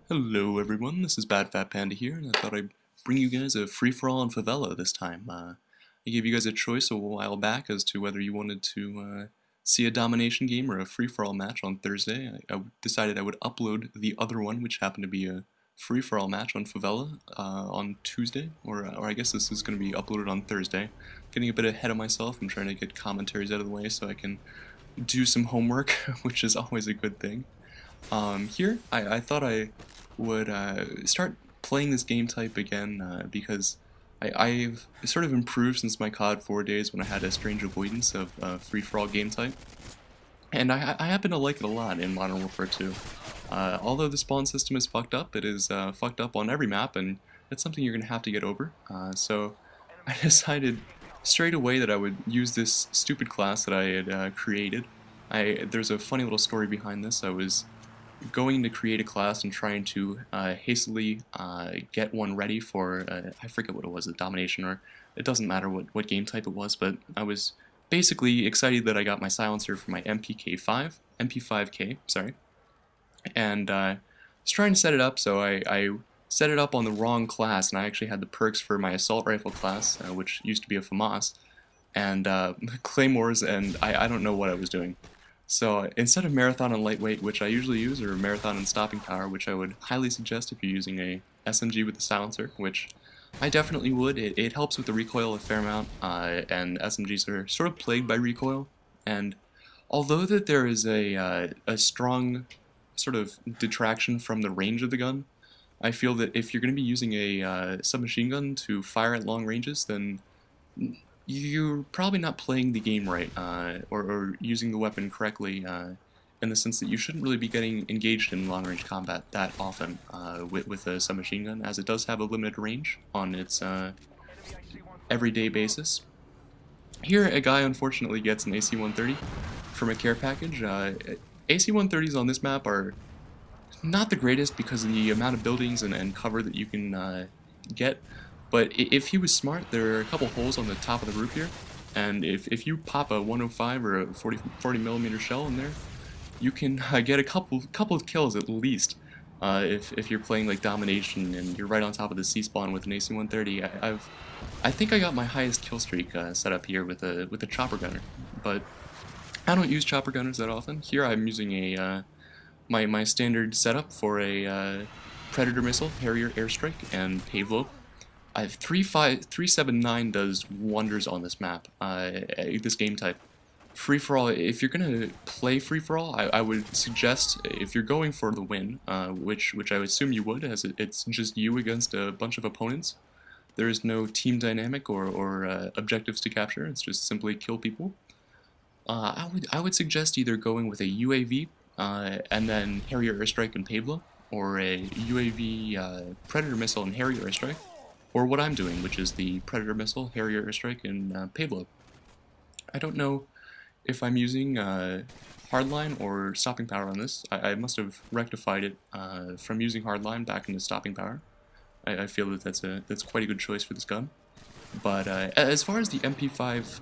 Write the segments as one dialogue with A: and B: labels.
A: Hello everyone, this is Bad Fat Panda here, and I thought I'd bring you guys a free-for-all on Pavelow this time. I gave you guys a choice a while back as to whether you wanted to see a domination game or a free-for-all match on Thursday. I decided I would upload the other one, which happened to be a free-for-all match on Favela on Tuesday, or I guess this is going to be uploaded on Thursday. Getting a bit ahead of myself, I'm trying to get commentaries out of the way so I can do some homework, which is always a good thing. Here, I thought I would start playing this game type again because I've sort of improved since my COD 4 days when I had a strange avoidance of free-for-all game type. And I happen to like it a lot in Modern Warfare 2. Although the spawn system is fucked up, it is fucked up on every map, and it's something you're going to have to get over. So I decided straight away that I would use this stupid class that I had created. There's a funny little story behind this. I was going to create a class and trying to hastily get one ready for, I forget what it was, a domination, or it doesn't matter what game type it was, but I was basically excited that I got my silencer for my MP5K, sorry, and was trying to set it up, so I set it up on the wrong class, and I actually had the perks for my assault rifle class, which used to be a FAMAS, and claymores, and I don't know what I was doing. So instead of marathon and lightweight, which I usually use, or marathon and stopping power, which I would highly suggest if you're using a SMG with a silencer, which I definitely would. It helps with the recoil a fair amount, and SMGs are sort of plagued by recoil. And although that there is a strong sort of detraction from the range of the gun, I feel that if you're going to be using a submachine gun to fire at long ranges, then you're probably not playing the game right, or using the weapon correctly, in the sense that you shouldn't really be getting engaged in long-range combat that often with a submachine gun, as it does have a limited range on its everyday basis. Here, a guy unfortunately gets an AC-130 from a care package. AC-130s on this map are not the greatest because of the amount of buildings and cover that you can get. But if he was smart, there are a couple holes on the top of the roof here, and if you pop a 105 or a 40mm shell in there, you can get a couple of kills at least. If you're playing like domination and you're right on top of the C-spawn with an AC-130, I think I got my highest kill streak set up here with a chopper gunner, but I don't use chopper gunners that often. Here I'm using a my standard setup for a Predator missile, Harrier, Airstrike, and Pavelow. 379 does wonders on this map, this game type. Free-for-all, if you're going to play free-for-all, I would suggest, if you're going for the win, which I would assume you would, as it's just you against a bunch of opponents. There is no team dynamic or objectives to capture, it's just simply kill people. I would suggest either going with a UAV, and then Harrier Airstrike and Pavelow, or a UAV Predator missile and Harrier Airstrike. Or what I'm doing, which is the Predator missile, Harrier Airstrike, and Pavelow. I don't know if I'm using hardline or stopping power on this. I must have rectified it from using hardline back into stopping power. I feel that that's quite a good choice for this gun. But as far as the MP5,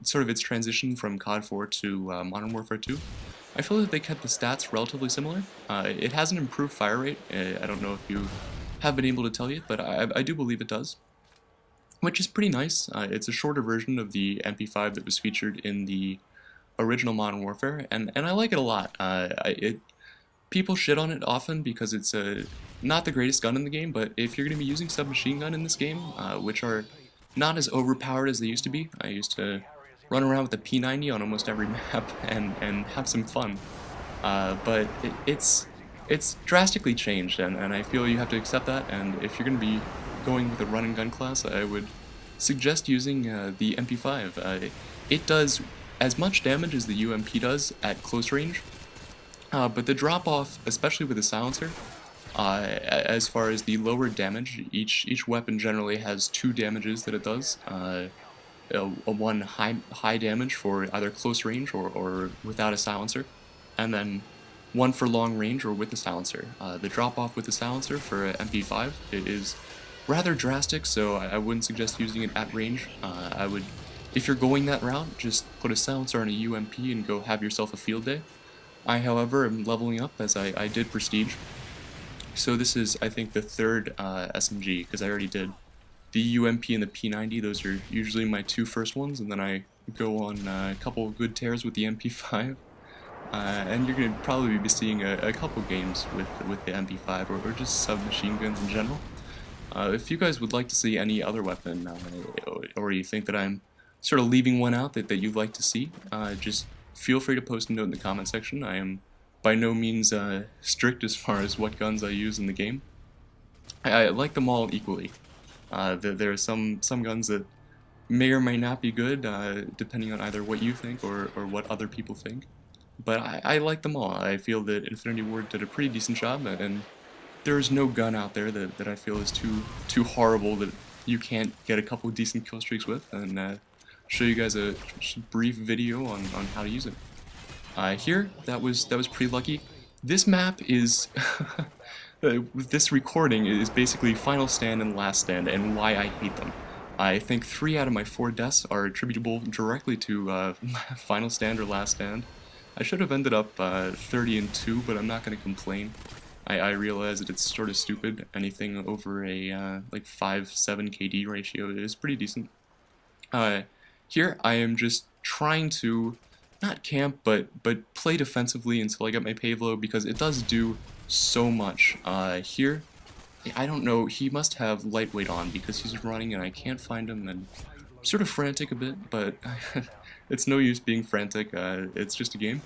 A: sort of its transition from COD 4 to Modern Warfare 2, I feel that they kept the stats relatively similar. It has an improved fire rate. I don't know if you have been able to tell yet, but I do believe it does, which is pretty nice. It's a shorter version of the MP5 that was featured in the original Modern Warfare, and I like it a lot. People shit on it often because it's not the greatest gun in the game, but if you're going to be using submachine gun in this game, which are not as overpowered as they used to be, I used to run around with a P90 on almost every map and have some fun, but it's drastically changed, and I feel you have to accept that, and if you're going to be going with a run and gun class, I would suggest using the MP5. It does as much damage as the UMP does at close range, but the drop-off, especially with the silencer, as far as the lower damage, each weapon generally has 2 damages that it does. One high damage for either close range or without a silencer, and then one for long range or with the silencer. The drop-off with the silencer for MP5, it is rather drastic, so I wouldn't suggest using it at range. I would, if you're going that route, just put a silencer on a UMP and go have yourself a field day. I, however, am leveling up as I did Prestige. So this is, I think, the third SMG, because I already did the UMP and the P90. Those are usually my two first ones, and then I go on a couple of good tears with the MP5. And you're going to probably be seeing a couple games with the MP5 or just submachine guns in general. If you guys would like to see any other weapon, or you think that I'm sort of leaving one out that you'd like to see, just feel free to post a note in the comment section. I am by no means strict as far as what guns I use in the game. I like them all equally. There are some guns that may or may not be good, depending on either what you think or what other people think. But I like them all. I feel that Infinity Ward did a pretty decent job, and there's no gun out there that I feel is too horrible that you can't get a couple of decent kill streaks with, and show you guys a brief video on how to use it. Here, that was pretty lucky. This map is this recording is basically Final Stand and Last Stand, and why I hate them. I think 3 out of my 4 deaths are attributable directly to Final Stand or Last Stand. I should have ended up 30-2, but I'm not going to complain. I realize that it's sort of stupid. Anything over a like 5-7 KD ratio is pretty decent. Here I am just trying to not camp, but play defensively until I get my Pavelow, because it does do so much. Here, I don't know, he must have lightweight on because he's running and I can't find him, and I'm sort of frantic a bit, but it's no use being frantic. It's just a game.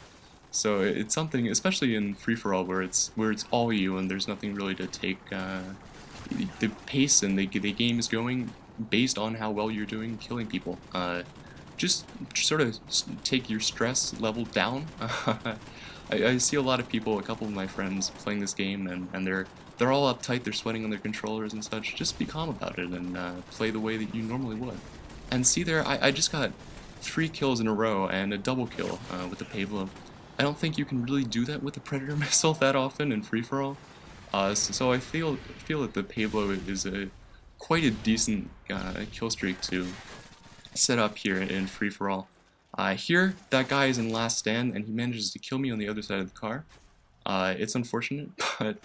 A: So it's something, especially in free-for-all, where it's all you and there's nothing really to take. The pace and the game is going based on how well you're doing killing people. Just sort of take your stress level down. I see a lot of people, a couple of my friends, playing this game, and they're all uptight, they're sweating on their controllers and such. Just be calm about it and play the way that you normally would. And see there, I just got 3 kills in a row and a double kill with the Pavelow. I don't think you can really do that with the Predator missile that often in free-for-all. So I feel that the Pavelow is quite a decent kill streak to set up here in free-for-all. Here, that guy is in Last Stand, and he manages to kill me on the other side of the car. It's unfortunate, but...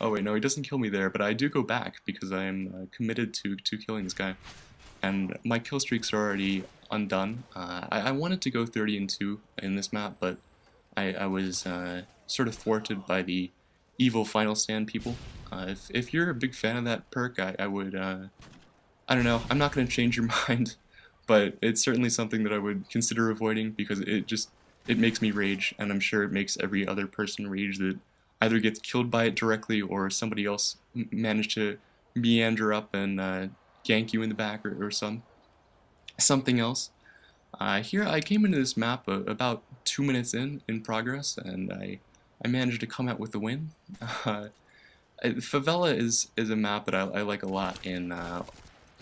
A: Oh wait, no, he doesn't kill me there, but I do go back because I am committed to killing this guy. And my kill streaks are already undone. I wanted to go 30-2 in this map, but I was sort of thwarted by the evil Final Stand people. If you're a big fan of that perk, I would... I don't know, I'm not going to change your mind, but it's certainly something that I would consider avoiding because it makes me rage, and I'm sure it makes every other person rage that either gets killed by it directly or somebody else managed to meander up and gank you in the back or something else. Here I came into this map about 2 minutes in progress, and I managed to come out with the win. Favela is a map that I like a lot in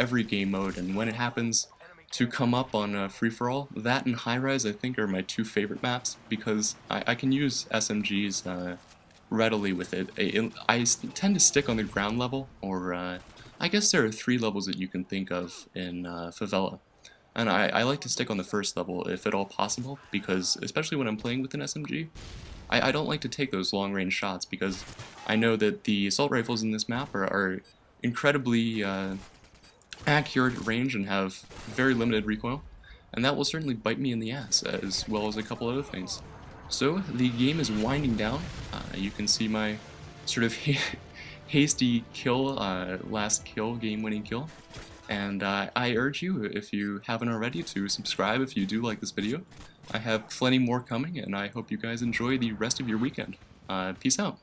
A: every game mode, and when it happens to come up on free-for-all, that and high-res I think are my 2 favorite maps, because I can use SMGs readily with it. I tend to stick on the ground level, or I guess there are 3 levels that you can think of in Favela. And I like to stick on the first level if at all possible, because especially when I'm playing with an SMG, I don't like to take those long-range shots, because I know that the assault rifles in this map are incredibly accurate at range and have very limited recoil, and that will certainly bite me in the ass, as well as a couple other things. So the game is winding down. You can see my sort of hasty kill, last kill, game-winning kill. And I urge you, if you haven't already, to subscribe if you do like this video. I have plenty more coming, and I hope you guys enjoy the rest of your weekend. Peace out.